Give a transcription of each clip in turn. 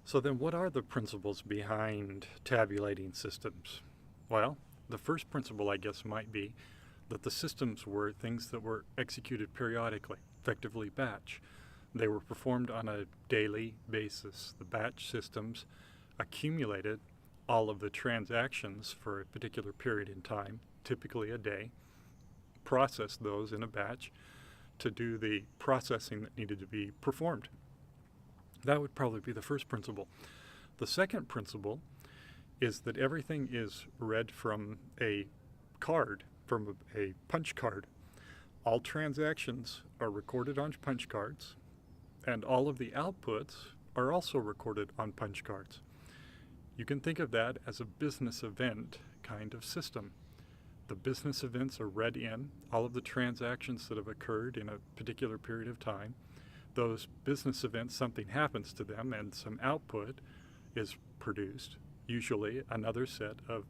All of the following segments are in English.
So then what are the principles behind tabulating systems? Well, the first principle, I guess, might be that the systems were things that were executed periodically, effectively batch. They were performed on a daily basis. The batch systems accumulated all of the transactions for a particular period in time, typically a day, processed those in a batch to do the processing that needed to be performed. That would probably be the first principle. The second principle is that everything is read from a card, from a punch card. All transactions are recorded on punch cards, and all of the outputs are also recorded on punch cards. You can think of that as a business event kind of system. The business events are read in, all of the transactions that have occurred in a particular period of time. Those business events, something happens to them and some output is produced, usually another set of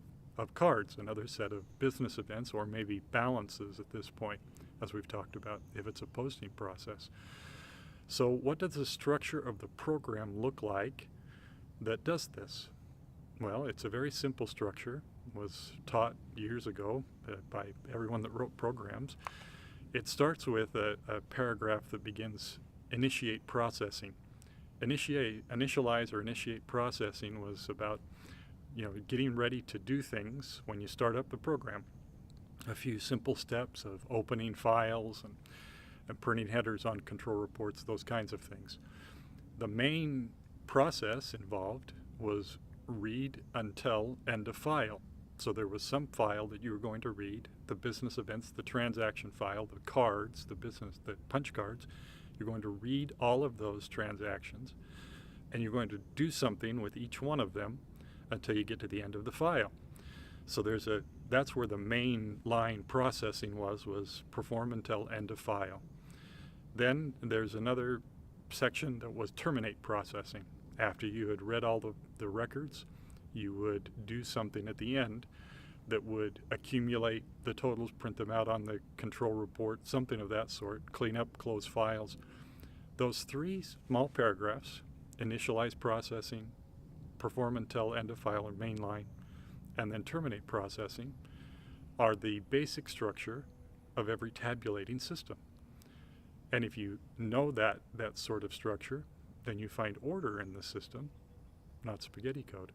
cards, another set of business events, or maybe balances at this point, as we've talked about, if it's a posting process. So what does the structure of the program look like that does this? Well, it's a very simple structure. It was taught years ago by everyone that wrote programs. It starts with a paragraph that begins initiate processing. Initialize or initiate processing was about getting ready to do things when you start up the program. A few simple steps of opening files and printing headers on control reports, those kinds of things. The main process involved was read until end of file. So there was some file that you were going to read, the business events, the transaction file, the cards, the punch cards. You're going to read all of those transactions, and you're going to do something with each one of them until you get to the end of the file. So that's where the main line processing was perform until end of file. Then there's another section that was terminate processing. After you had read all the records, you would do something at the end that would accumulate the totals, print them out on the control report, something of that sort, clean up, close files. Those three small paragraphs, initialize processing, perform until end of file or main line, and then terminate processing, are the basic structure of every tabulating system. And if you know that sort of structure, then you find order in the system, not spaghetti code.